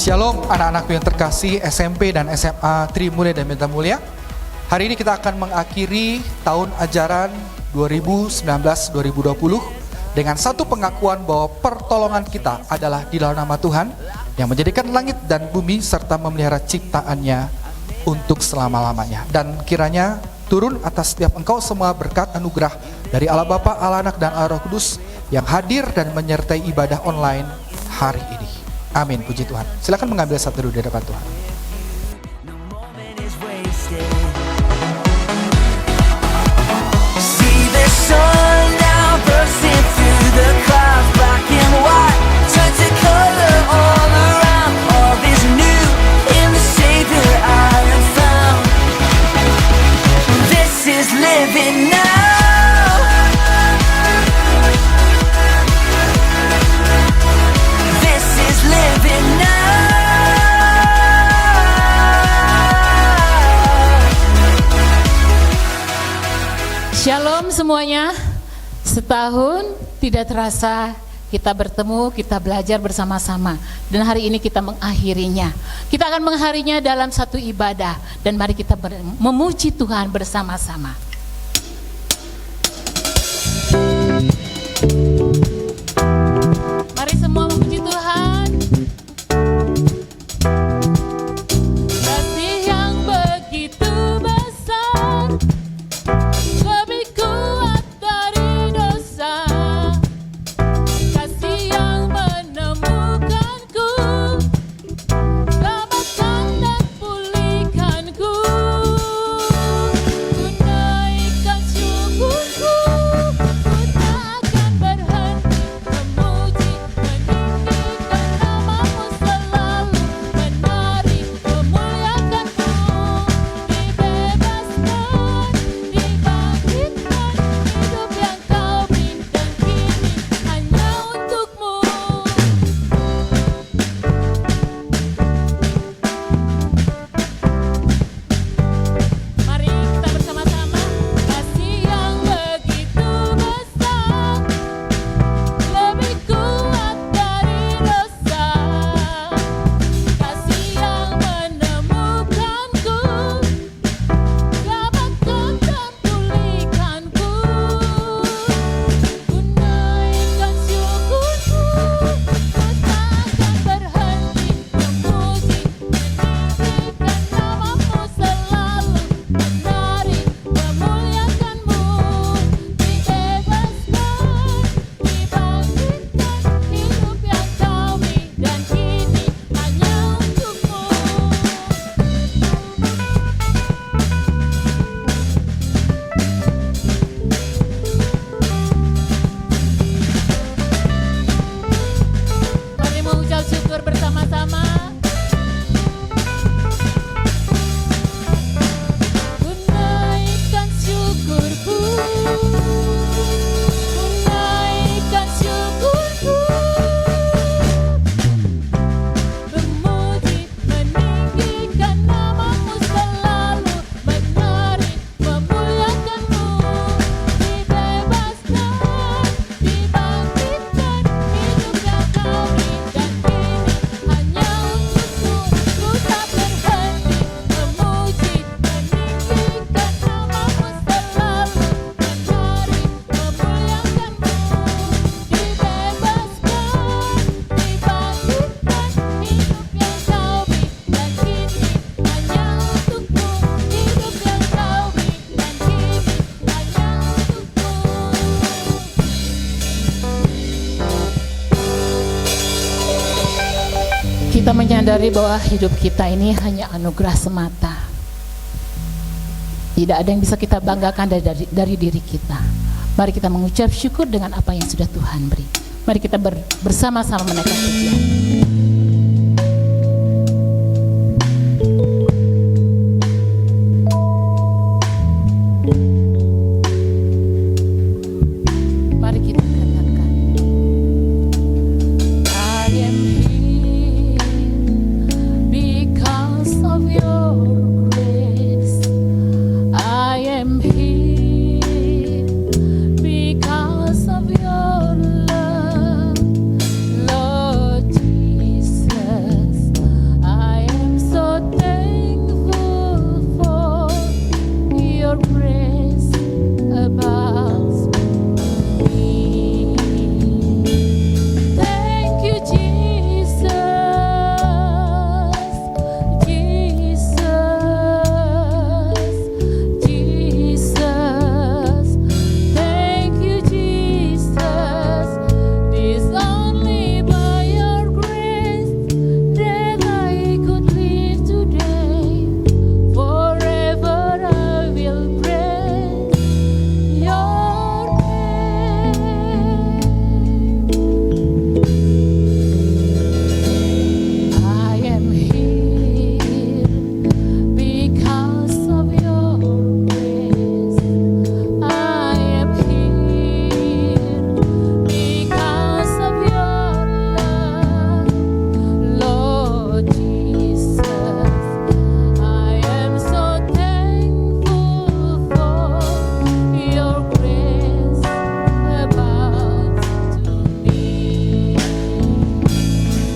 Shalom anak-anakku yang terkasih SMP dan SMA Trimulya dan Meta Mulia. Hari ini kita akan mengakhiri tahun ajaran 2019-2020 dengan satu pengakuan bahwa pertolongan kita adalah di dalam nama Tuhan yang menjadikan langit dan bumi serta memelihara ciptaannya untuk selama-lamanya. Dan kiranya turun atas setiap engkau semua berkat anugerah dari Allah Bapa, Allah Anak, dan Allah Roh Kudus yang hadir dan menyertai ibadah online hari ini. Amin, puji Tuhan. Silakan mengambil satu dulu di hadapan Tuhan. Shalom semuanya. Setahun tidak terasa kita bertemu, kita belajar bersama-sama. Dan hari ini kita mengakhirinya. Kita akan mengakhirinya dalam satu ibadah. Dan mari kita memuji Tuhan bersama-sama. Mari semua memuji Tuhan. Kasih yang begitu besar, lebih kuat dari dosa. Kasih yang menemukanku, selamatkan dan pulihkanku. Ku naikkan syukurku, ku tak akan berhenti memuji, meninggikan namamu selalu, menari, memuliakanmu. Dibebaskan, dibangkitkan, hidup yang kau berikan kini hanya untukmu. Mari kita bersama-sama. Kasih yang begitu besar, lebih kuat dari dosa. Kasih yang menemukanku, selamatkan dan pulihkanku. Ku naikkan syukurku, ku tak akan berhenti memuji, meninggikan namamu selalu, menari, memuliakanmu. Dibebaskan, dibangkitkan, hidup yang kau berikan kini hanya untukmu. Mari mengucap syukur bersama-sama. Ku naikkan syukurku, ku naikkan syukurku, memuji, meninggikan namamu selalu, menari, memuliakanmu. Dibebaskan, dibangkitkan, hidup yang kau berikan kini hanya untukku. Ku tak berhenti memuji, meninggikan namamu selalu, menari, memuliakanmu. Dibebaskan, dibangkitkan, hidup yang kau berikan kini hanya untukmu. Hidup yang kau berikan kini hanya untukmu. Kita menyadari bahwa hidup kita ini hanya anugerah semata. Tidak ada yang bisa kita banggakan dari diri kita. Mari kita mengucap syukur dengan apa yang sudah Tuhan beri. Mari kita bersama-sama menaikkan pujian. Mari kita katakan, I am here because of your grace. I am here because of your love, Lord Jesus. your grace abounds me. Thank you, Jesus, Jesus, Jesus. Thank you, Jesus. It's only by your grace that I could live today. Forever I will praise your name. I am here because of your grace. I am here because of your love, Lord Jesus. I am so thankful for your grace abounds to me.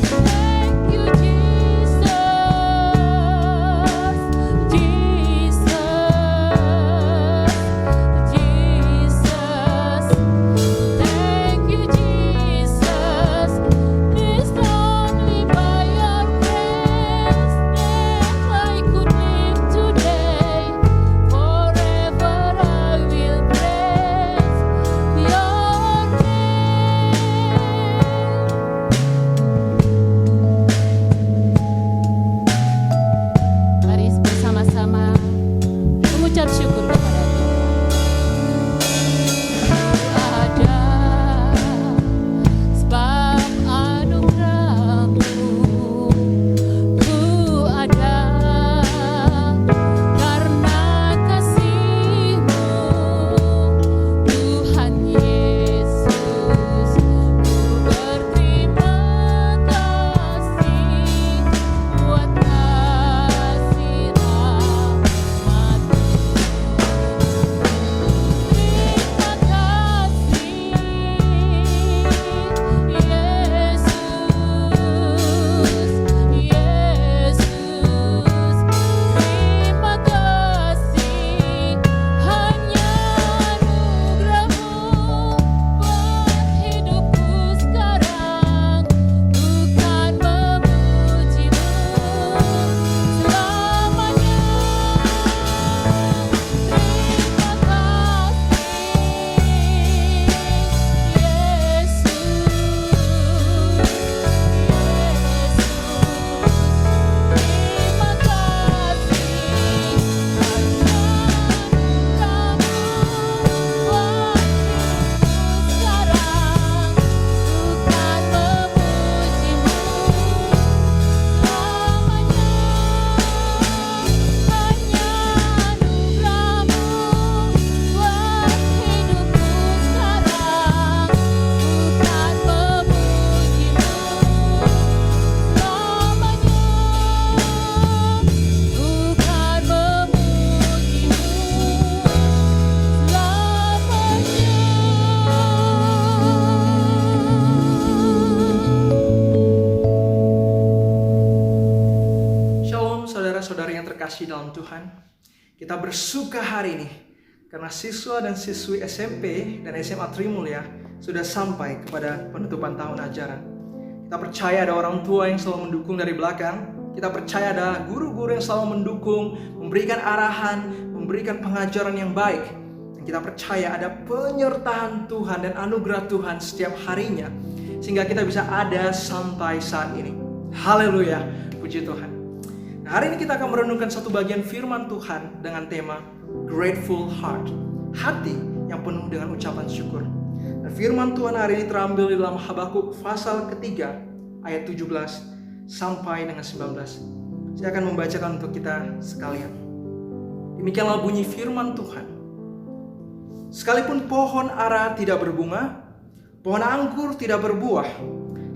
Thank you, Jesus, Jesus, Jesus. Thank you, Jesus. It's only by your grace that I could live today. Forever I will praise your name. Mari bersama-sama mengucap syukur kepada Tuhan. Ada sebab anugerah-Mu, ku ada karena kasih-Mu, Tuhan Yesus. Ku berterima kasih buat kasih rahmat-Mu. Terima kasih, Yesus, Yesus. Terima kasih, hanya anugerah-Mu buat hidupku sekarang. Bukan memuji-Mu selamanya. Terima Shalom saudara-saudari yang terkasih dalam Tuhan. Kita bersuka hari ini karena siswa dan siswi SMP dan SMA Trimulya sudah sampai kepada penutupan tahun ajaran. Kita percaya ada orang tua yang selalu mendukung dari belakang. Kita percaya ada guru-guru yang selalu mendukung, memberikan arahan, memberikan pengajaran yang baik. Dan kita percaya ada penyertaan Tuhan dan anugerah Tuhan setiap harinya, sehingga kita bisa ada sampai saat ini. Haleluya, puji Tuhan. Nah, hari ini kita akan merenungkan satu bagian firman Tuhan dengan tema Grateful Heart, hati yang penuh dengan ucapan syukur. Dan firman Tuhan hari ini terambil di dalam Habakuk pasal ketiga ayat 17 sampai dengan 19. Saya akan membacakan untuk kita sekalian. Demikianlah bunyi firman Tuhan. Sekalipun pohon ara tidak berbunga, pohon anggur tidak berbuah,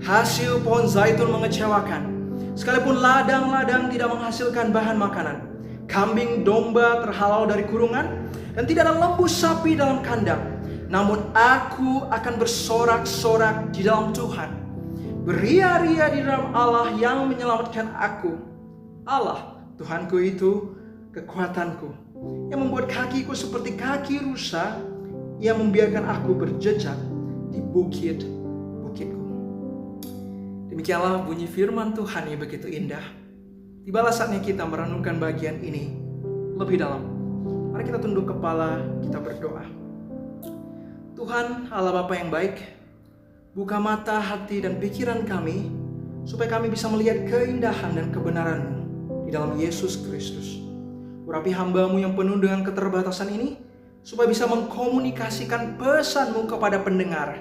hasil pohon zaitun mengecewakan, sekalipun ladang-ladang tidak menghasilkan bahan makanan, kambing domba terhalau dari kurungan, dan tidak ada lembu sapi dalam kandang, namun aku akan bersorak-sorak di dalam Tuhan, beria-ria di dalam Allah yang menyelamatkan aku. Allah, Tuhanku itu kekuatanku. yang membuat kakiku seperti kaki rusa, yang membiarkan aku berjejak di bukit-bukitku. Demikianlah bunyi firman Tuhan yang begitu indah. Tibalah saatnya kita merenungkan bagian ini lebih dalam. Mari kita tunduk kepala, kita berdoa. Tuhan Allah Bapa yang baik, buka mata, hati, dan pikiran kami, supaya kami bisa melihat keindahan dan kebenaran-Mu di dalam Yesus Kristus. Urapi hamba-Mu yang penuh dengan keterbatasan ini, supaya bisa mengkomunikasikan pesan-Mu kepada pendengar,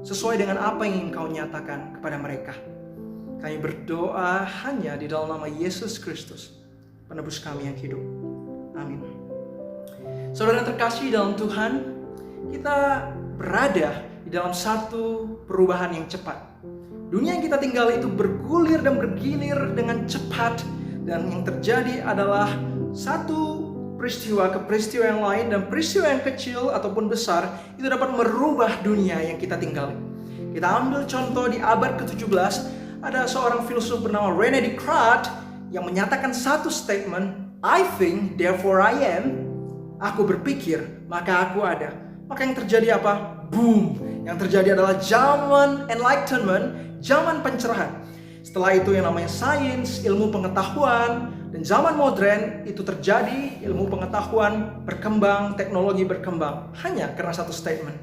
sesuai dengan apa yang ingin Kau nyatakan kepada mereka. Kami berdoa hanya di dalam nama Yesus Kristus, penebus kami yang hidup. Amin. Saudara yang terkasih dalam Tuhan, kita berada di dalam satu perubahan yang cepat. Dunia yang kita tinggal itu bergulir dan bergilir dengan cepat, dan yang terjadi adalah satu peristiwa ke peristiwa yang lain, dan peristiwa yang kecil ataupun besar itu dapat merubah dunia yang kita tinggali. Kita ambil contoh di abad ke-17, ada seorang filsuf bernama René Descartes yang menyatakan satu statement, I think, therefore I am. Aku berpikir, maka aku ada. Maka yang terjadi apa? Boom! Yang terjadi adalah zaman enlightenment, zaman pencerahan. Setelah itu yang namanya sains, ilmu pengetahuan, dan zaman modern itu terjadi, ilmu pengetahuan berkembang, teknologi berkembang. Hanya karena satu statement.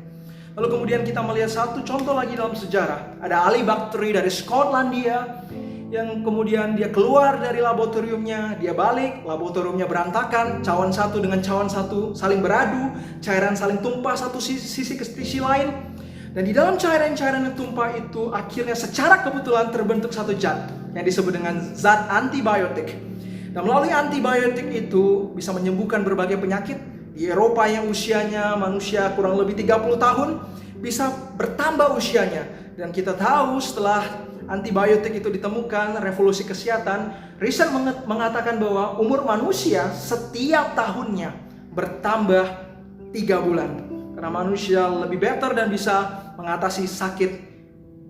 Lalu kemudian kita melihat satu contoh lagi dalam sejarah. Ada ahli bakteri dari Skotlandia yang kemudian dia keluar dari laboratoriumnya, dia balik, laboratoriumnya berantakan, cawan satu dengan cawan satu saling beradu, cairan saling tumpah satu sisi ke sisi lain. Dan di dalam cairan-cairan yang tumpah itu akhirnya secara kebetulan terbentuk satu zat yang disebut dengan zat antibiotik. Dan melalui antibiotik itu bisa menyembuhkan berbagai penyakit. Di Eropa yang usianya manusia kurang lebih 30 tahun bisa bertambah usianya. Dan kita tahu setelah antibiotik itu ditemukan, revolusi kesehatan, riset mengatakan bahwa umur manusia setiap tahunnya bertambah 3 bulan. Karena manusia lebih better dan bisa mengatasi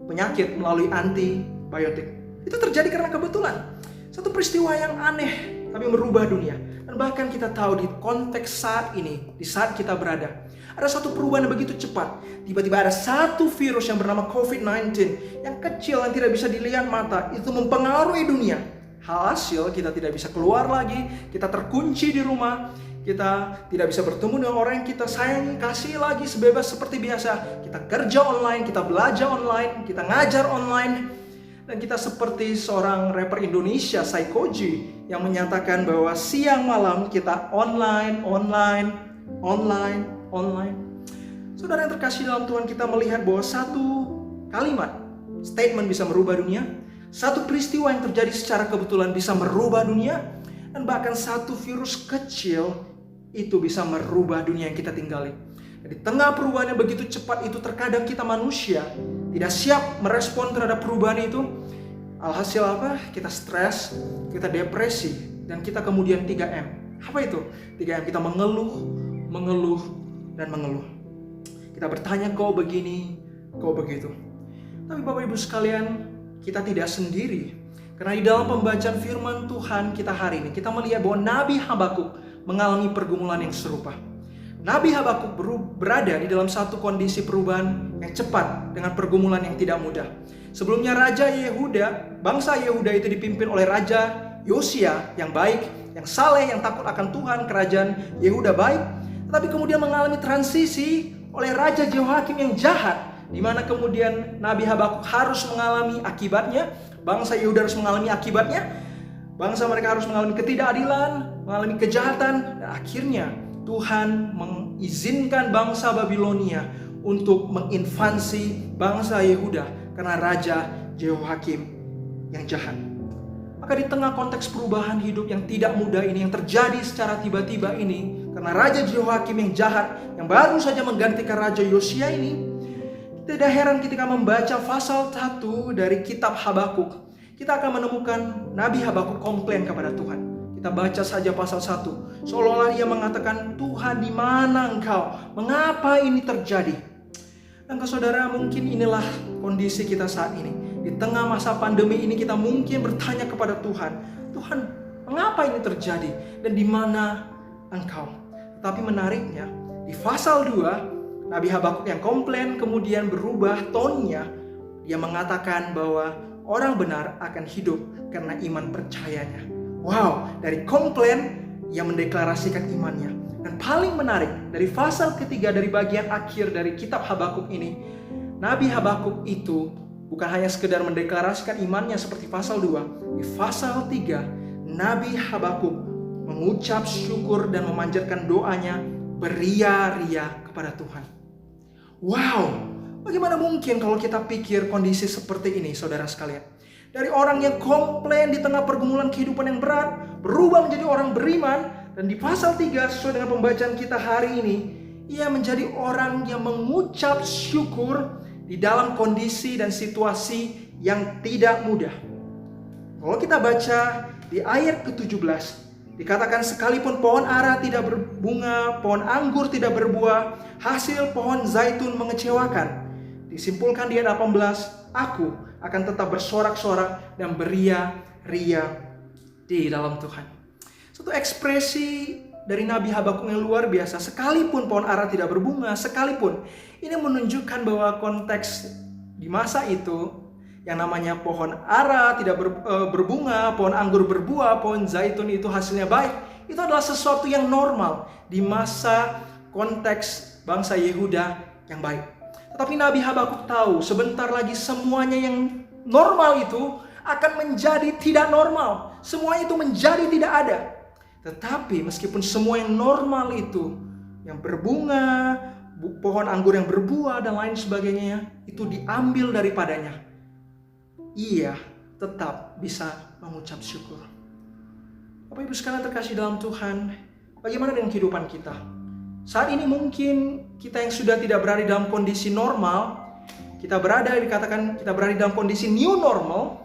penyakit melalui antibiotik. Itu terjadi karena kebetulan. Satu peristiwa yang aneh tapi merubah dunia. Dan bahkan kita tahu di konteks saat ini, di saat kita berada, ada satu perubahan yang begitu cepat. Tiba-tiba ada satu virus yang bernama COVID-19 yang kecil, yang tidak bisa dilihat mata, itu mempengaruhi dunia. Hasil kita tidak bisa keluar lagi, kita terkunci di rumah, kita tidak bisa bertemu dengan orang yang kita sayangi, kasih lagi sebebas seperti biasa. Kita kerja online, kita belajar online, kita ngajar online. Dan kita seperti seorang rapper Indonesia, Saikoji, yang menyatakan bahwa siang malam kita online. Saudara yang terkasih dalam Tuhan, kita melihat bahwa satu kalimat, statement bisa merubah dunia. Satu peristiwa yang terjadi secara kebetulan bisa merubah dunia. Dan bahkan satu virus kecil itu bisa merubah dunia yang kita tinggali. Di tengah perubahan yang begitu cepat itu, terkadang kita manusia tidak siap merespon terhadap perubahan itu. Alhasil apa? Kita stres, kita depresi, dan kita kemudian 3M. Apa itu? 3M, kita mengeluh, dan mengeluh. Kita bertanya, kau begini, kau begitu. Tapi Bapak Ibu sekalian, kita tidak sendiri. Karena di dalam pembacaan firman Tuhan kita hari ini, kita melihat bahwa Nabi Habakuk mengalami pergumulan yang serupa. Nabi Habakuk berada di dalam satu kondisi perubahan yang cepat dengan pergumulan yang tidak mudah. Sebelumnya Raja Yehuda, bangsa Yehuda itu dipimpin oleh Raja Yosia yang baik, yang saleh, yang takut akan Tuhan, kerajaan Yehuda baik. Tetapi kemudian mengalami transisi oleh Raja Jehoiakim yang jahat, di mana kemudian Nabi Habakuk harus mengalami akibatnya, bangsa Yehuda harus mengalami akibatnya, bangsa mereka harus mengalami ketidakadilan, mengalami kejahatan, dan akhirnya Tuhan mengizinkan bangsa Babilonia untuk menginvasi bangsa Yehuda karena Raja Jehoiakim yang jahat. Maka di tengah konteks perubahan hidup yang tidak mudah ini, yang terjadi secara tiba-tiba ini, karena Raja Jehoiakim yang jahat, yang baru saja menggantikan Raja Yosia ini, tidak heran ketika membaca pasal 1 dari kitab Habakuk, kita akan menemukan Nabi Habakuk komplain kepada Tuhan. Kita baca saja pasal 1. Seolah-olah ia mengatakan, Tuhan di mana engkau? Mengapa ini terjadi? Dan saudara, mungkin inilah kondisi kita saat ini. Di tengah masa pandemi ini kita mungkin bertanya kepada Tuhan, Tuhan, mengapa ini terjadi? Dan di mana engkau. Tetapi menariknya, di pasal 2, Nabi Habakuk yang komplain kemudian berubah tonnya. Dia mengatakan bahwa orang benar akan hidup karena iman percayanya. Wow, dari komplain ia mendeklarasikan imannya. Dan paling menarik, dari pasal ketiga dari bagian akhir dari kitab Habakuk ini, Nabi Habakuk itu bukan hanya sekedar mendeklarasikan imannya seperti pasal 2. Di pasal 3, Nabi Habakuk mengucap syukur dan memanjatkan doanya beria-ria kepada Tuhan. Wow, bagaimana mungkin kalau kita pikir kondisi seperti ini, saudara sekalian? Dari orang yang komplain di tengah pergumulan kehidupan yang berat, berubah menjadi orang beriman. Dan di pasal 3, sesuai dengan pembacaan kita hari ini, ia menjadi orang yang mengucap syukur di dalam kondisi dan situasi yang tidak mudah. Kalau kita baca di ayat ke-17, dikatakan sekalipun pohon ara tidak berbunga, pohon anggur tidak berbuah, hasil pohon zaitun mengecewakan. Disimpulkan di ayat 18, aku akan tetap bersorak-sorak dan beria-ria di dalam Tuhan. Satu ekspresi dari Nabi Habakuk yang luar biasa. Sekalipun pohon ara tidak berbunga, sekalipun. Ini menunjukkan bahwa konteks di masa itu, yang namanya pohon ara tidak berbunga, pohon anggur berbuah, pohon zaitun itu hasilnya baik. Itu adalah sesuatu yang normal di masa konteks bangsa Yehuda yang baik. Tetapi Nabi Habakuk tahu sebentar lagi semuanya yang normal itu akan menjadi tidak normal. Semuanya itu menjadi tidak ada. Tetapi meskipun semua yang normal itu, yang berbunga, pohon anggur yang berbuah dan lain sebagainya, itu diambil daripadanya, ia tetap bisa mengucap syukur. Bapak Ibu sekalian terkasih dalam Tuhan, bagaimana dengan kehidupan kita? Saat ini mungkin kita yang sudah tidak berada dalam kondisi normal, kita berada dalam kondisi new normal.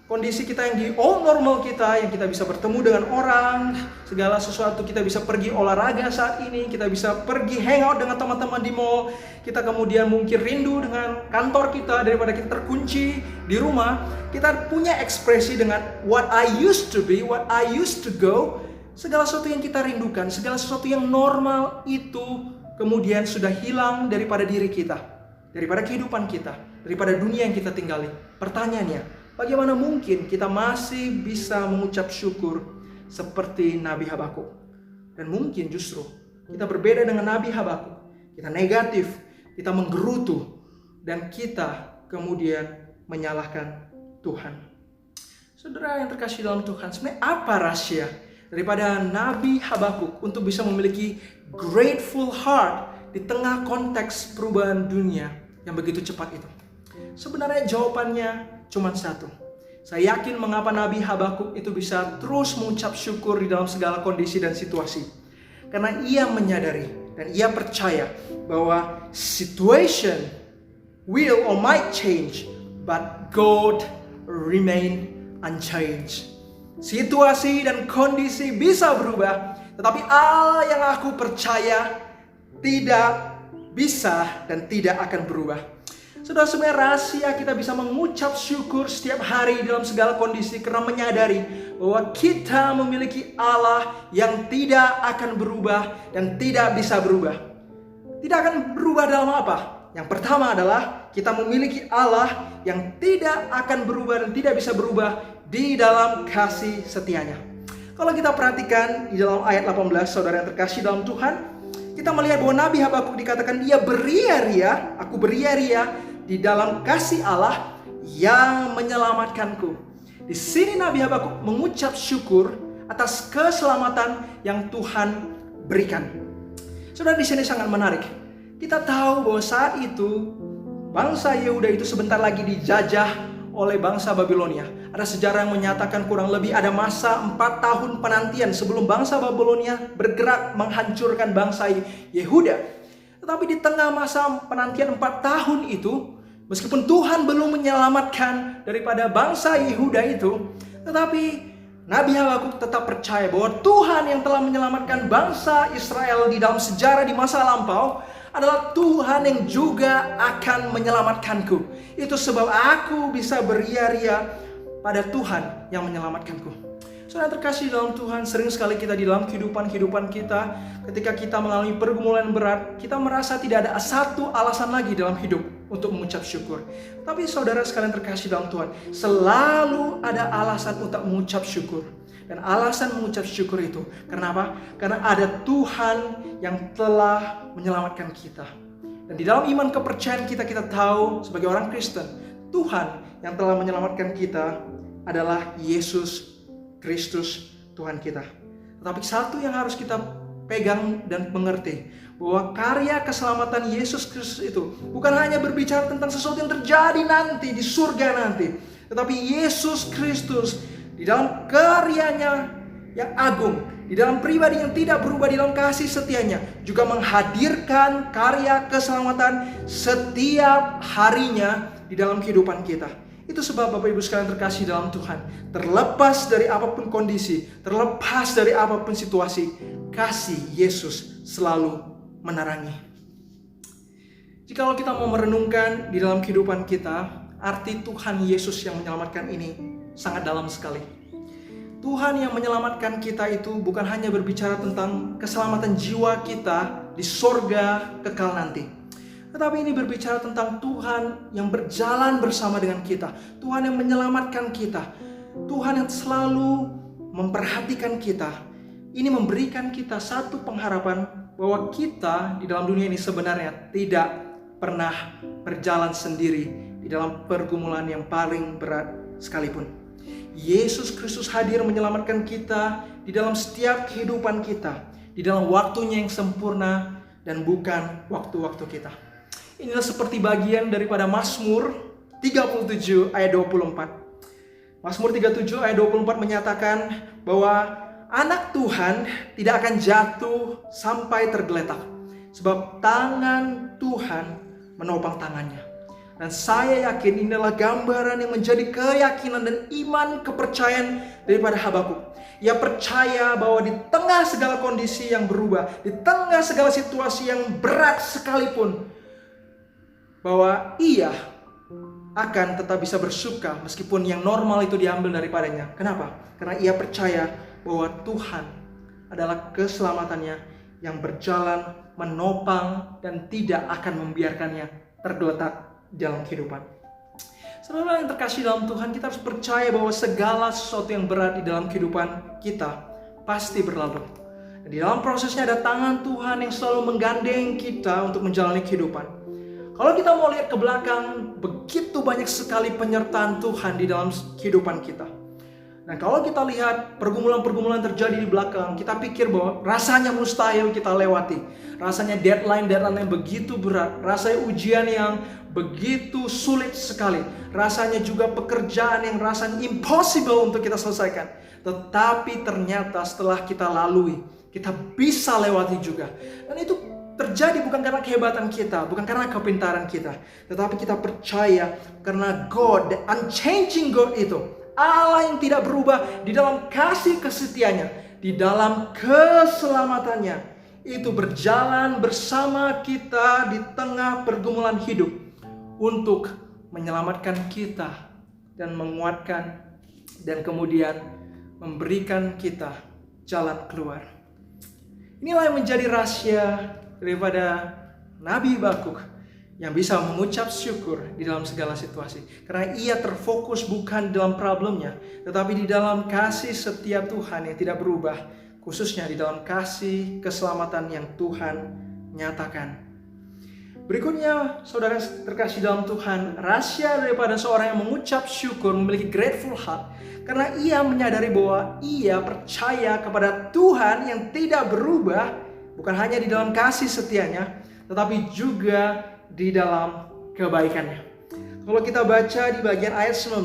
Kondisi kita yang di old normal kita, yang kita bisa bertemu dengan orang, segala sesuatu, kita bisa pergi olahraga saat ini, kita bisa pergi hangout dengan teman-teman di mall, kita kemudian mungkin rindu dengan kantor kita daripada kita terkunci di rumah. Kita punya ekspresi dengan what I used to be, what I used to go. Segala sesuatu yang kita rindukan, segala sesuatu yang normal itu kemudian sudah hilang daripada diri kita, daripada kehidupan kita, daripada dunia yang kita tinggali. Pertanyaannya, bagaimana mungkin kita masih bisa mengucap syukur seperti Nabi Habakuk? Dan mungkin justru kita berbeda dengan Nabi Habakuk. Kita negatif, kita menggerutu, dan kita kemudian menyalahkan Tuhan. Saudara yang terkasih dalam Tuhan, sebenarnya apa rahasia daripada Nabi Habakuk untuk bisa memiliki grateful heart di tengah konteks perubahan dunia yang begitu cepat itu? Sebenarnya jawabannya cuma satu. Saya yakin mengapa Nabi Habakuk itu bisa terus mengucap syukur di dalam segala kondisi dan situasi. Karena ia menyadari dan ia percaya bahwa situation will or might change, but God remain unchanged. Situasi dan kondisi bisa berubah, tetapi Allah yang aku percaya tidak bisa dan tidak akan berubah. Saudara, sebenarnya rahasia kita bisa mengucap syukur setiap hari dalam segala kondisi karena menyadari bahwa kita memiliki Allah yang tidak akan berubah dan tidak bisa berubah. Tidak akan berubah dalam apa? Yang pertama adalah kita memiliki Allah yang tidak akan berubah dan tidak bisa berubah di dalam kasih setianya. Kalau kita perhatikan di dalam ayat 18, saudara yang terkasih dalam Tuhan, kita melihat bahwa Nabi Habakuk dikatakan dia beria-ria, aku beria-ria di dalam kasih Allah yang menyelamatkanku. Di sini Nabi Habakuk mengucap syukur atas keselamatan yang Tuhan berikan. Saudara, di sini sangat menarik. Kita tahu bahwa saat itu bangsa Yehuda itu sebentar lagi dijajah oleh bangsa Babilonia. Ada sejarah yang menyatakan kurang lebih ada masa 4 tahun penantian sebelum bangsa Babilonia bergerak menghancurkan bangsa Yehuda. Tetapi di tengah masa penantian 4 tahun itu, meskipun Tuhan belum menyelamatkan daripada bangsa Yehuda itu, tetapi Nabi Habakuk tetap percaya bahwa Tuhan yang telah menyelamatkan bangsa Israel di dalam sejarah di masa lampau adalah Tuhan yang juga akan menyelamatkanku. Itu sebab aku bisa beria-ria pada Tuhan yang menyelamatkanku. Saudara terkasih dalam Tuhan, sering sekali kita di dalam kehidupan kita, ketika kita mengalami pergumulan berat, kita merasa tidak ada satu alasan lagi dalam hidup untuk mengucap syukur. Tapi saudara sekalian terkasih dalam Tuhan, selalu ada alasan untuk mengucap syukur. Dan alasan mengucap syukur itu, kenapa? Karena ada Tuhan yang telah menyelamatkan kita. Dan di dalam iman kepercayaan kita, kita tahu sebagai orang Kristen, Tuhan yang telah menyelamatkan kita adalah Yesus Kristus Tuhan kita. Tetapi satu yang harus kita pegang dan mengerti, bahwa karya keselamatan Yesus Kristus itu bukan hanya berbicara tentang sesuatu yang terjadi nanti di surga nanti, tetapi Yesus Kristus di dalam karyanya yang agung, di dalam pribadi yang tidak berubah, di dalam kasih setianya, juga menghadirkan karya keselamatan setiap harinya di dalam kehidupan kita. Itu sebab Bapak Ibu sekalian terkasih dalam Tuhan, terlepas dari apapun kondisi, terlepas dari apapun situasi, kasih Yesus selalu menerangi. Jikalau kita mau merenungkan di dalam kehidupan kita, arti Tuhan Yesus yang menyelamatkan ini sangat dalam sekali. Tuhan yang menyelamatkan kita itu bukan hanya berbicara tentang keselamatan jiwa kita di sorga kekal nanti. Tetapi ini berbicara tentang Tuhan yang berjalan bersama dengan kita. Tuhan yang menyelamatkan kita. Tuhan yang selalu memperhatikan kita. Ini memberikan kita satu pengharapan bahwa kita di dalam dunia ini sebenarnya tidak pernah berjalan sendiri di dalam pergumulan yang paling berat sekalipun. Yesus Kristus hadir menyelamatkan kita di dalam setiap kehidupan kita, di dalam waktunya yang sempurna dan bukan waktu-waktu kita. Inilah seperti bagian daripada Mazmur 37 ayat 24. Mazmur 37 ayat 24 menyatakan bahwa anak Tuhan tidak akan jatuh sampai tergeletak, sebab tangan Tuhan menopang tangannya. Dan saya yakin inilah gambaran yang menjadi keyakinan dan iman kepercayaan daripada Habakuk. Ia percaya bahwa di tengah segala kondisi yang berubah, di tengah segala situasi yang berat sekalipun, bahwa ia akan tetap bisa bersuka meskipun yang normal itu diambil daripadanya. Kenapa? Karena ia percaya bahwa Tuhan adalah keselamatannya yang berjalan, menopang, dan tidak akan membiarkannya tergeletak dalam kehidupan. Saudara yang terkasih dalam Tuhan, kita harus percaya bahwa segala sesuatu yang berat di dalam kehidupan kita pasti berlalu. Dan di dalam prosesnya ada tangan Tuhan yang selalu menggandeng kita untuk menjalani kehidupan. Kalau kita mau lihat ke belakang, begitu banyak sekali penyertaan Tuhan di dalam kehidupan kita. Nah, kalau kita lihat pergumulan-pergumulan terjadi di belakang, kita pikir bahwa rasanya mustahil kita lewati. Rasanya deadline yang begitu berat. Rasanya ujian yang begitu sulit sekali. Rasanya juga pekerjaan yang rasanya impossible untuk kita selesaikan. Tetapi ternyata setelah kita lalui, kita bisa lewati juga. Dan itu terjadi bukan karena kehebatan kita, bukan karena kepintaran kita, tetapi kita percaya karena God, the unchanging God itu, Allah yang tidak berubah di dalam kasih kesetianya, di dalam keselamatannya, itu berjalan bersama kita di tengah pergumulan hidup untuk menyelamatkan kita dan menguatkan dan kemudian memberikan kita jalan keluar. Inilah yang menjadi rahasia daripada Nabi Habakuk yang bisa mengucap syukur di dalam segala situasi. Karena ia terfokus bukan dalam problemnya, tetapi di dalam kasih setia Tuhan yang tidak berubah. Khususnya di dalam kasih keselamatan yang Tuhan nyatakan. Berikutnya, saudara terkasih dalam Tuhan, rahasia daripada seorang yang mengucap syukur memiliki grateful heart. Karena ia menyadari bahwa ia percaya kepada Tuhan yang tidak berubah. Bukan hanya di dalam kasih setianya, tetapi juga di dalam kebaikannya. Kalau kita baca di bagian ayat 19,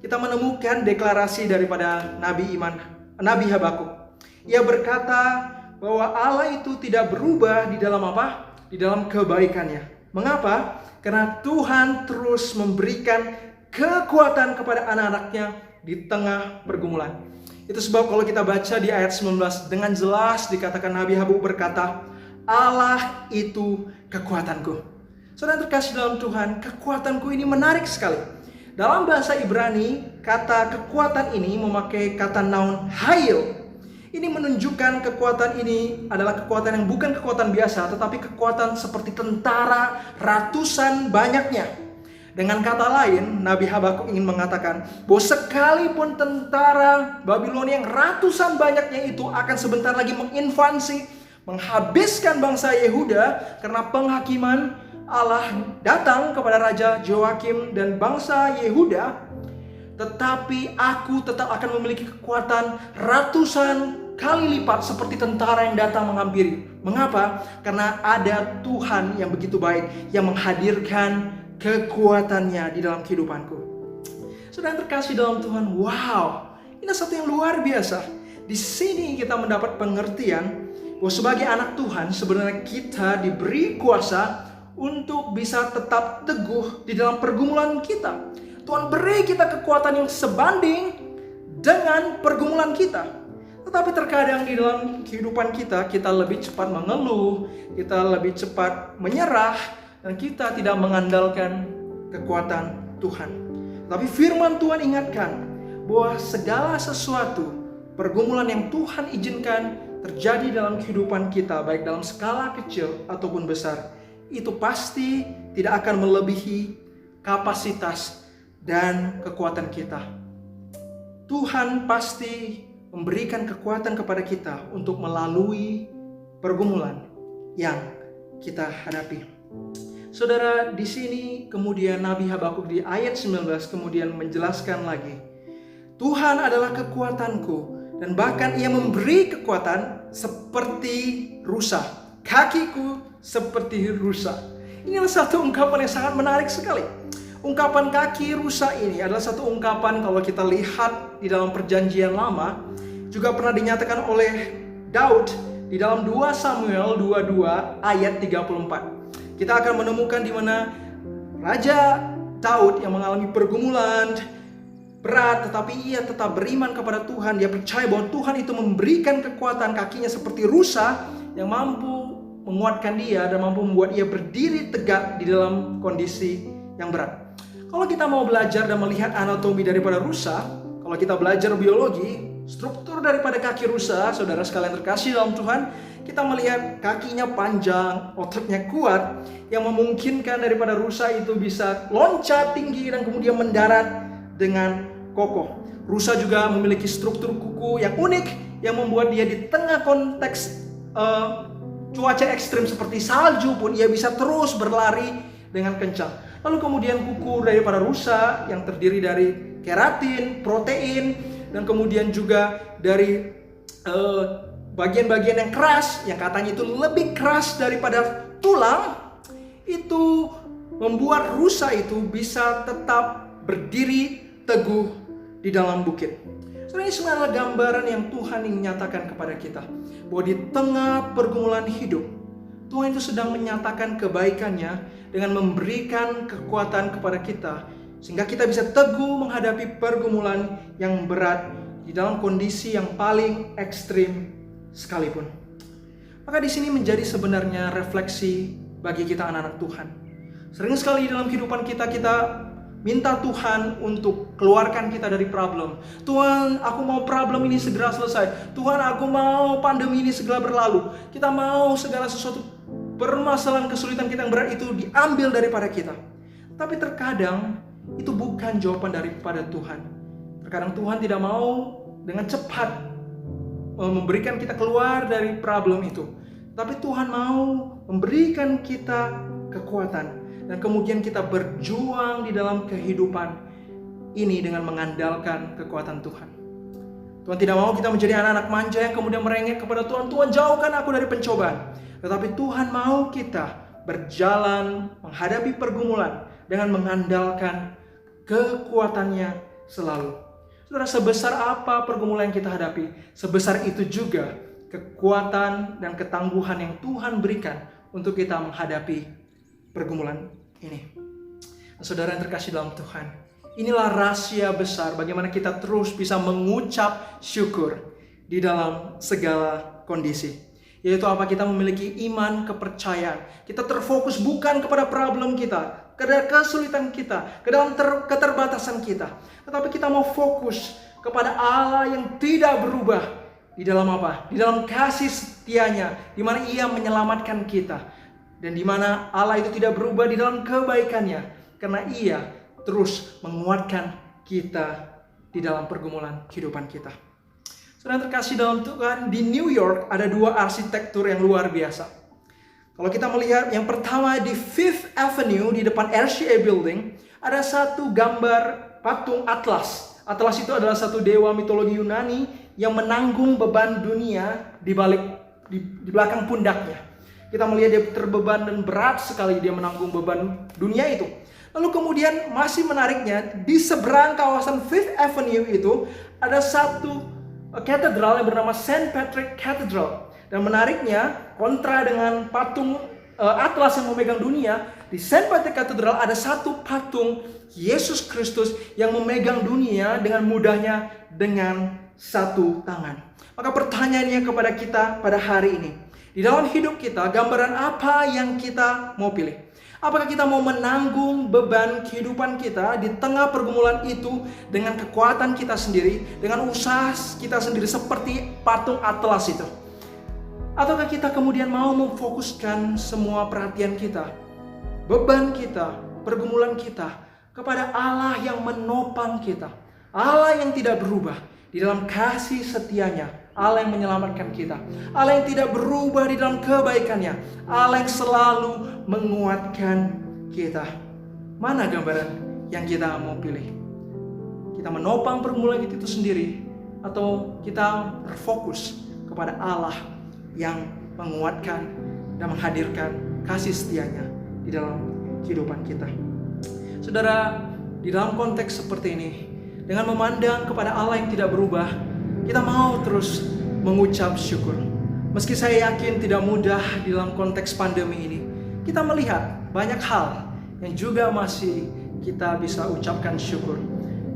kita menemukan deklarasi daripada Nabi Habakuk. Ia berkata bahwa Allah itu tidak berubah di dalam apa? Di dalam kebaikannya. Mengapa? Karena Tuhan terus memberikan kekuatan kepada anak-anaknya di tengah pergumulan. Itu sebab kalau kita baca di ayat 19, dengan jelas dikatakan Nabi Habakuk berkata, Allah itu kekuatanku. Saudara terkasih dalam Tuhan, kekuatanku ini menarik sekali. Dalam bahasa Ibrani, kata kekuatan ini memakai kata noun hayil. Ini menunjukkan kekuatan ini adalah kekuatan yang bukan kekuatan biasa, tetapi kekuatan seperti tentara ratusan banyaknya. Dengan kata lain, Nabi Habakuk ingin mengatakan bahwa sekalipun tentara Babilonia yang ratusan banyaknya itu akan sebentar lagi menginvasi, menghabiskan bangsa Yehuda karena penghakiman Allah datang kepada Raja Joakim dan bangsa Yehuda, tetapi aku tetap akan memiliki kekuatan ratusan kali lipat seperti tentara yang datang menghampiri. Mengapa? Karena ada Tuhan yang begitu baik yang menghadirkan kekuatannya di dalam kehidupanku. Saudara yang terkasih dalam Tuhan, wow, ini satu yang luar biasa. Di sini kita mendapat pengertian bahwa sebagai anak Tuhan sebenarnya kita diberi kuasa untuk bisa tetap teguh di dalam pergumulan kita. Tuhan beri kita kekuatan yang sebanding dengan pergumulan kita. Tetapi terkadang di dalam kehidupan kita, kita lebih cepat mengeluh, kita lebih cepat menyerah, dan kita tidak mengandalkan kekuatan Tuhan. Tapi firman Tuhan ingatkan bahwa segala sesuatu, pergumulan yang Tuhan izinkan terjadi dalam kehidupan kita, baik dalam skala kecil ataupun besar, itu pasti tidak akan melebihi kapasitas dan kekuatan kita. Tuhan pasti memberikan kekuatan kepada kita untuk melalui pergumulan yang kita hadapi. Saudara, di sini kemudian Nabi Habakuk di ayat 19 kemudian menjelaskan lagi, Tuhan adalah kekuatanku dan bahkan Ia memberi kekuatan seperti rusa, kakiku seperti rusa. Ini adalah satu ungkapan yang sangat menarik sekali. Ungkapan kaki rusa ini adalah satu ungkapan kalau kita lihat di dalam perjanjian lama, juga pernah dinyatakan oleh Daud di dalam 2 Samuel 22 ayat 34. Kita akan menemukan di mana Raja Daud yang mengalami pergumulan berat, tetapi ia tetap beriman kepada Tuhan. Dia percaya bahwa Tuhan itu memberikan kekuatan, kakinya seperti rusa yang mampu menguatkan dia dan mampu membuat ia berdiri tegak di dalam kondisi yang berat. Kalau kita mau belajar dan melihat anatomi daripada rusa, kalau kita belajar biologi, struktur daripada kaki rusa, saudara sekalian terkasih dalam Tuhan, kita melihat kakinya panjang, ototnya kuat, yang memungkinkan daripada rusa itu bisa loncat tinggi dan kemudian mendarat dengan kokoh. Rusa juga memiliki struktur kuku yang unik, yang membuat dia di tengah konteks cuaca ekstrim seperti salju pun ia bisa terus berlari dengan kencang. Lalu kemudian kuku daripada rusa yang terdiri dari keratin, protein, dan kemudian juga dari bagian-bagian yang keras, yang katanya itu lebih keras daripada tulang, itu membuat rusa itu bisa tetap berdiri teguh di dalam bukit. Ini sebenarnya gambaran yang Tuhan ingin menyatakan kepada kita, bahwa di tengah pergumulan hidup, Tuhan itu sedang menyatakan kebaikannya dengan memberikan kekuatan kepada kita, sehingga kita bisa teguh menghadapi pergumulan yang berat di dalam kondisi yang paling ekstrim sekalipun. Maka di sini menjadi sebenarnya refleksi bagi kita anak-anak Tuhan. Sering sekali dalam kehidupan kita minta Tuhan untuk keluarkan kita dari problem. Tuhan, aku mau problem ini segera selesai. Tuhan, aku mau pandemi ini segera berlalu. Kita mau segala sesuatu permasalahan kesulitan kita yang berat itu diambil daripada kita. Tapi terkadang itu bukan jawaban daripada Tuhan. Terkadang Tuhan tidak mau dengan cepat memberikan kita keluar dari problem itu. Tapi Tuhan mau memberikan kita kekuatan. Dan kemudian kita berjuang di dalam kehidupan ini dengan mengandalkan kekuatan Tuhan. Tuhan tidak mau kita menjadi anak-anak manja yang kemudian merengek kepada Tuhan. Tuhan, jauhkan aku dari pencobaan. Tetapi Tuhan mau kita berjalan menghadapi pergumulan dengan mengandalkan kekuatannya selalu. Saudara, sebesar apa pergumulan yang kita hadapi, sebesar itu juga kekuatan dan ketangguhan yang Tuhan berikan untuk kita menghadapi pergumulan ini. Saudara yang terkasih dalam Tuhan, inilah rahasia besar bagaimana kita terus bisa mengucap syukur di dalam segala kondisi. Yaitu apa? Kita memiliki iman kepercayaan. Kita terfokus bukan kepada problem kita, kepada kesulitan kita, ke dalam keterbatasan kita. Tetapi kita mau fokus kepada Allah yang tidak berubah. Di dalam apa? Di dalam kasih setianya, di mana Ia menyelamatkan kita. Dan di mana Allah itu tidak berubah di dalam kebaikannya. Karena Ia terus menguatkan kita di dalam pergumulan kehidupan kita. Saudara terkasih dalam Tuhan, di New York ada 2 arsitektur yang luar biasa. Kalau kita melihat yang pertama di Fifth Avenue di depan RCA Building, ada satu gambar patung Atlas. Atlas itu adalah satu dewa mitologi Yunani yang menanggung beban dunia di belakang pundaknya. Kita melihat dia terbeban dan berat sekali dia menanggung beban dunia itu. Lalu kemudian masih menariknya, di seberang kawasan Fifth Avenue itu ada satu katedral yang bernama St. Patrick Cathedral. Dan menariknya, kontra dengan patung Atlas yang memegang dunia, di St. Patrick Cathedral ada satu patung Yesus Kristus yang memegang dunia dengan mudahnya dengan satu tangan. Maka pertanyaannya kepada kita pada hari ini, di dalam hidup kita, gambaran apa yang kita mau pilih? Apakah kita mau menanggung beban kehidupan kita di tengah pergumulan itu dengan kekuatan kita sendiri, dengan usaha kita sendiri seperti patung Atlas itu? Ataukah kita kemudian mau memfokuskan semua perhatian kita, beban kita, pergumulan kita kepada Allah yang menopang kita, Allah yang tidak berubah di dalam kasih setianya, Allah yang menyelamatkan kita, Allah yang tidak berubah di dalam kebaikannya, Allah yang selalu menguatkan kita. Mana gambaran yang kita mau pilih? Kita menopang pergumulan itu sendiri, atau kita berfokus kepada Allah yang menguatkan dan menghadirkan kasih setianya di dalam kehidupan kita? Saudara, di dalam konteks seperti ini, dengan memandang kepada Allah yang tidak berubah, kita mau terus mengucap syukur. Meski saya yakin tidak mudah di dalam konteks pandemi ini, kita melihat banyak hal yang juga masih kita bisa ucapkan syukur.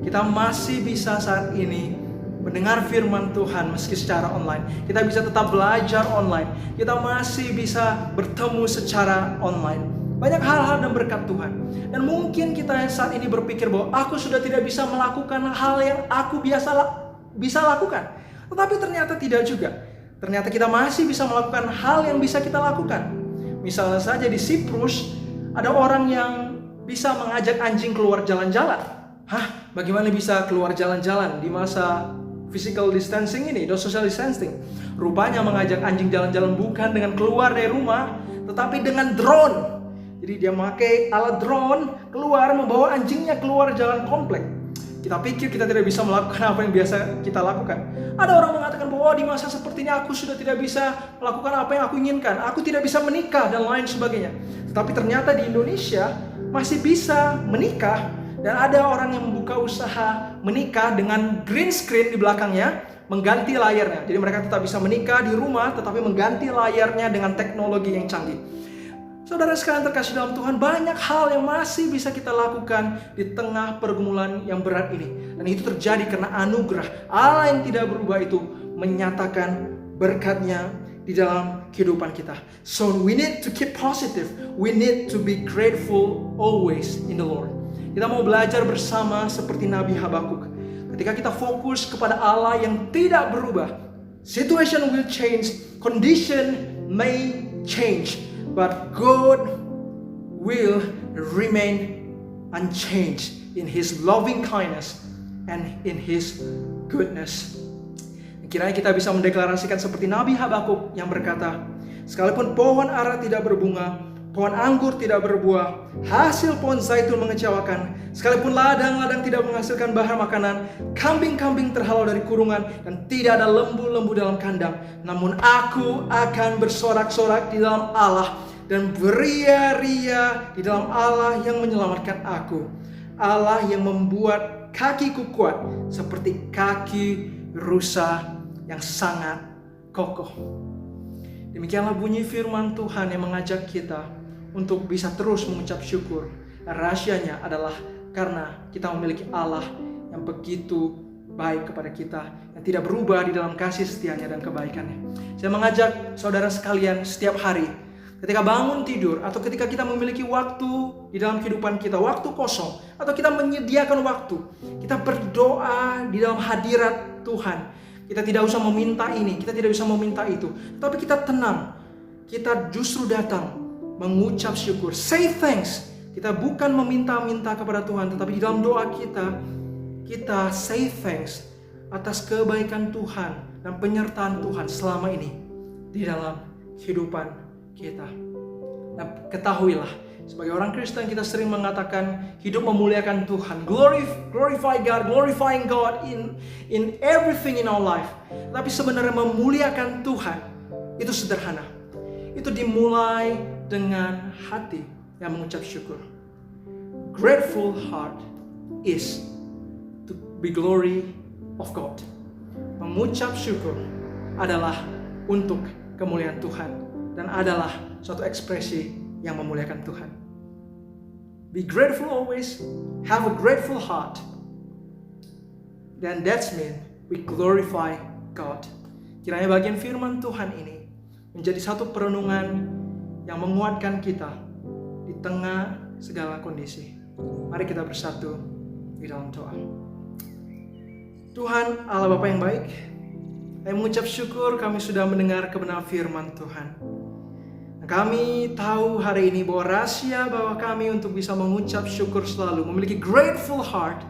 Kita masih bisa saat ini mendengar firman Tuhan meski secara online. Kita bisa tetap belajar online. Kita masih bisa bertemu secara online. Banyak hal-hal dan berkat Tuhan. Dan mungkin kita saat ini berpikir bahwa aku sudah tidak bisa melakukan hal yang aku bisa lakukan. Tetapi ternyata tidak juga. Ternyata kita masih bisa melakukan hal yang bisa kita lakukan. Misalnya saja di Siprus, ada orang yang bisa mengajak anjing keluar jalan-jalan. Hah? Bagaimana bisa keluar jalan-jalan di masa physical distancing ini, social distancing? Rupanya mengajak anjing jalan-jalan bukan dengan keluar dari rumah, tetapi dengan drone. Jadi dia memakai alat drone keluar, membawa anjingnya keluar jalan komplek. Kita pikir kita tidak bisa melakukan apa yang biasa kita lakukan. Ada orang mengatakan bahwa di masa seperti ini aku sudah tidak bisa melakukan apa yang aku inginkan. Aku tidak bisa menikah dan lain sebagainya. Tetapi ternyata di Indonesia masih bisa menikah. Dan ada orang yang membuka usaha menikah dengan green screen di belakangnya, mengganti layarnya. Jadi mereka tetap bisa menikah di rumah, tetapi mengganti layarnya dengan teknologi yang canggih. Saudara sekalian terkasih dalam Tuhan, banyak hal yang masih bisa kita lakukan di tengah pergumulan yang berat ini. Dan itu terjadi karena anugerah Allah yang tidak berubah itu menyatakan berkat-Nya di dalam kehidupan kita. So we need to keep positive. We need to be grateful always in the Lord. Kita mau belajar bersama seperti Nabi Habakuk. Ketika kita fokus kepada Allah yang tidak berubah, situation will change, condition may change, but God will remain unchanged in His loving kindness and in His goodness. Kiranya kita bisa mendeklarasikan seperti Nabi Habakuk yang berkata, sekalipun pohon ara tidak berbunga, pohon anggur tidak berbuah, hasil pohon zaitun mengecewakan, sekalipun ladang-ladang tidak menghasilkan bahan makanan, kambing-kambing terhalau dari kurungan, dan tidak ada lembu-lembu dalam kandang, namun aku akan bersorak-sorak di dalam Allah dan beria-ria di dalam Allah yang menyelamatkan aku. Allah yang membuat kakiku kuat seperti kaki rusa yang sangat kokoh. Demikianlah bunyi firman Tuhan yang mengajak kita untuk bisa terus mengucap syukur. Dan rahasianya adalah karena kita memiliki Allah yang begitu baik kepada kita, dan tidak berubah di dalam kasih setianya dan kebaikannya. Saya mengajak saudara sekalian setiap hari, ketika bangun tidur atau ketika kita memiliki waktu di dalam kehidupan kita, waktu kosong, atau kita menyediakan waktu, kita berdoa di dalam hadirat Tuhan. Kita tidak usah meminta ini, kita tidak usah meminta itu, tapi kita tenang. Kita justru datang mengucap syukur, say thanks. Kita bukan meminta-minta kepada Tuhan, tetapi di dalam doa kita say thanks atas kebaikan Tuhan dan penyertaan Tuhan selama ini di dalam kehidupan kita. Nah, ketahuilah, sebagai orang Kristen kita sering mengatakan hidup memuliakan Tuhan, glorify God, glorifying God in everything in our life. Tapi sebenarnya memuliakan Tuhan itu sederhana. Itu dimulai dengan hati yang mengucap syukur. Grateful heart is to be glory of God. Mengucap syukur adalah untuk kemuliaan Tuhan dan adalah suatu ekspresi yang memuliakan Tuhan. Be grateful always, have a grateful heart. Then that's mean we glorify God. Kiranya bagian firman Tuhan ini menjadi satu perenungan yang menguatkan kita di tengah segala kondisi. Mari kita bersatu di dalam doa. Tuhan Allah Bapa yang baik, kami mengucap syukur kami sudah mendengar kebenaran firman Tuhan. Kami tahu hari ini bahwa rahasia bahwa kami untuk bisa mengucap syukur selalu, memiliki grateful heart,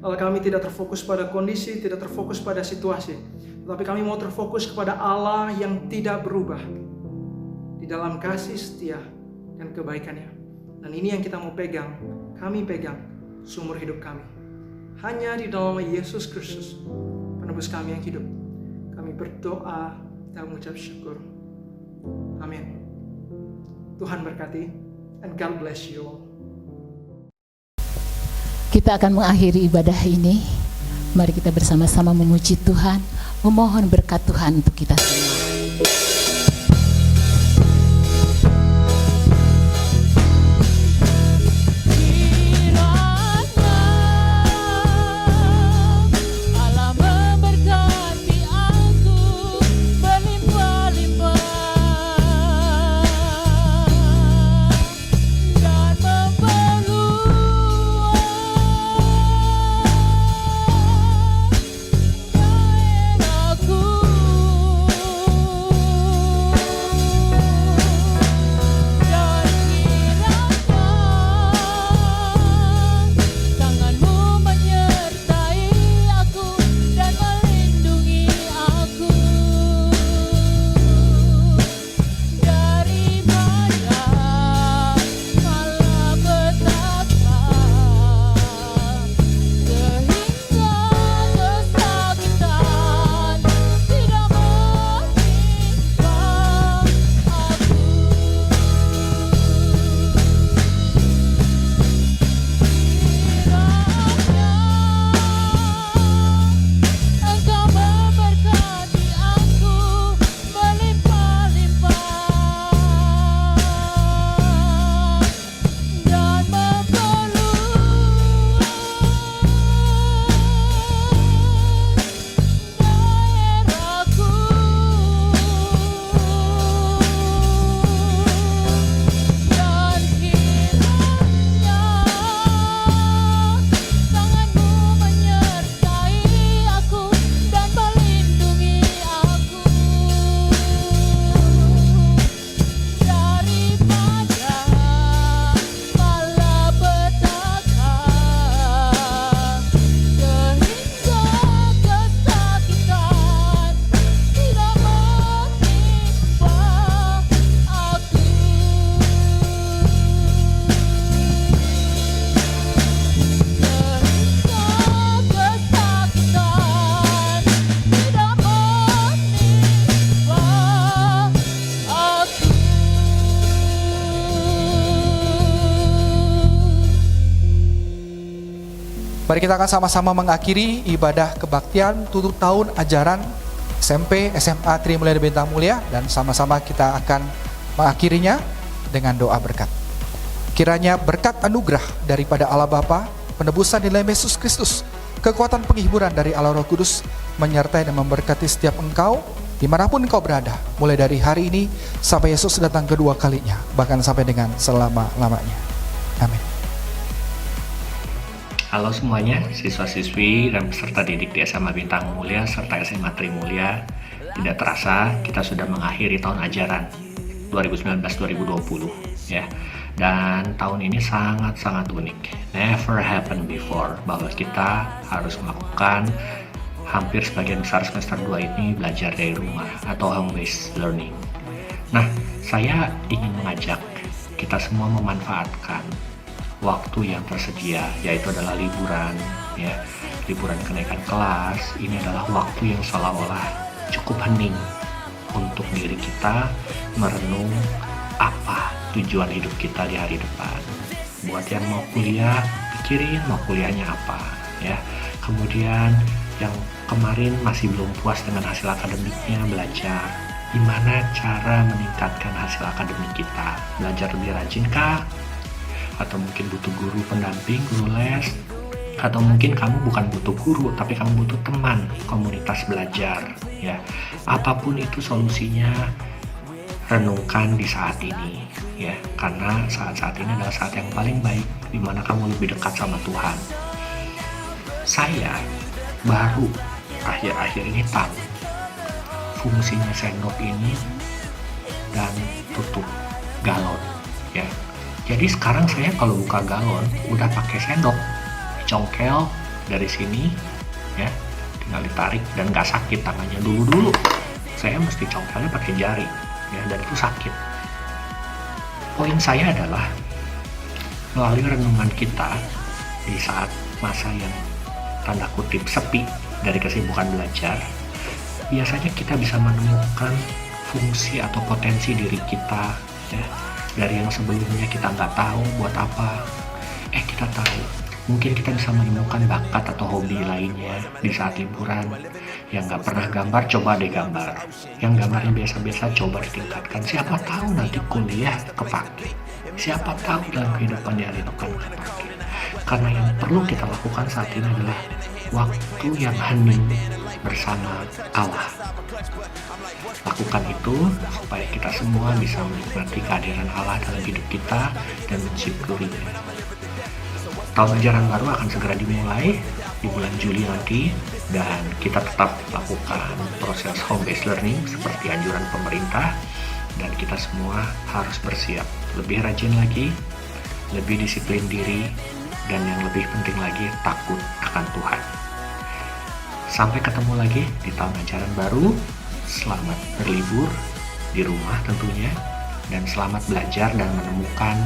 kalau kami tidak terfokus pada kondisi, tidak terfokus pada situasi, tetapi kami mau terfokus kepada Allah yang tidak berubah di dalam kasih setia dan kebaikannya. Dan ini yang kita mau pegang, kami pegang sumber hidup kami. Hanya di dalam Yesus Kristus, penebus kami yang hidup, kami berdoa dan mengucap syukur. Amin. Tuhan berkati, and God bless you all. Kita akan mengakhiri ibadah ini. Mari kita bersama-sama memuji Tuhan, memohon berkat Tuhan untuk kita semua. Mari kita akan sama-sama mengakhiri ibadah kebaktian tutup tahun ajaran SMP, SMA Trimulia Bintang Mulia, dan sama-sama kita akan mengakhirinya dengan doa berkat. Kiranya berkat anugerah daripada Allah Bapa, penebusan di dalam Yesus Kristus, kekuatan penghiburan dari Allah Roh Kudus, menyertai dan memberkati setiap engkau dimanapun engkau berada, mulai dari hari ini sampai Yesus datang kedua kalinya, bahkan sampai dengan selama-lamanya. Amin. Halo semuanya, siswa-siswi dan peserta didik di SMA Bintang Mulia serta SMA Trimulya. Tidak terasa kita sudah mengakhiri tahun ajaran 2019-2020 ya. Dan tahun ini sangat-sangat unik. Never happened before bahwa kita harus melakukan hampir sebagian besar semester 2 ini belajar dari rumah atau home-based learning. Nah, saya ingin mengajak kita semua memanfaatkan waktu yang tersedia, yaitu adalah liburan ya, liburan kenaikan kelas. Ini adalah waktu yang seolah-olah cukup hening untuk diri kita merenung apa tujuan hidup kita di hari depan. Buat yang mau kuliah, pikirin mau kuliahnya apa ya. Kemudian yang kemarin masih belum puas dengan hasil akademiknya, belajar gimana cara meningkatkan hasil akademik kita. Belajar lebih rajin kah? Atau mungkin butuh guru pendamping, guru les, atau mungkin kamu bukan butuh guru tapi kamu butuh teman, komunitas belajar ya. Apapun itu solusinya, renungkan di saat ini ya, karena saat-saat ini adalah saat yang paling baik di mana kamu lebih dekat sama Tuhan. Saya baru akhir-akhir ini tahu fungsinya sendok ini dan tutup galon ya. Jadi sekarang saya kalau buka galon udah pakai sendok, dicongkel dari sini ya, tinggal ditarik dan nggak sakit tangannya. Dulu saya mesti congkelnya pakai jari ya, dan itu sakit. Poin saya adalah melalui renungan kita di saat masa yang tanda kutip sepi dari kesibukan belajar, biasanya kita bisa menemukan fungsi atau potensi diri kita ya. Dari yang sebelumnya kita nggak tahu buat apa, kita tahu. Mungkin kita bisa menemukan bakat atau hobi lainnya di saat liburan. Yang nggak pernah gambar, coba deh gambar. Yang gambarnya biasa-biasa, coba ditingkatkan. Siapa tahu nanti kuliah kepake. Siapa tahu dalam kehidupan di hari depan kepake. Karena yang perlu kita lakukan saat ini adalah waktu yang hening bersama Allah. Lakukan itu supaya kita semua bisa menikmati kehadiran Allah dalam hidup kita dan mensyukurinya. Tahun ajaran baru akan segera dimulai di bulan Juli nanti, dan kita tetap lakukan proses home-based learning seperti anjuran pemerintah, dan kita semua harus bersiap lebih rajin lagi, lebih disiplin diri, dan yang lebih penting lagi takut akan Tuhan. Sampai ketemu lagi di tahun ajaran baru. Selamat berlibur di rumah tentunya, dan selamat belajar dan menemukan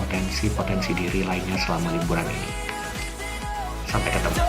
potensi-potensi diri lainnya selama liburan ini. Sampai ketemu.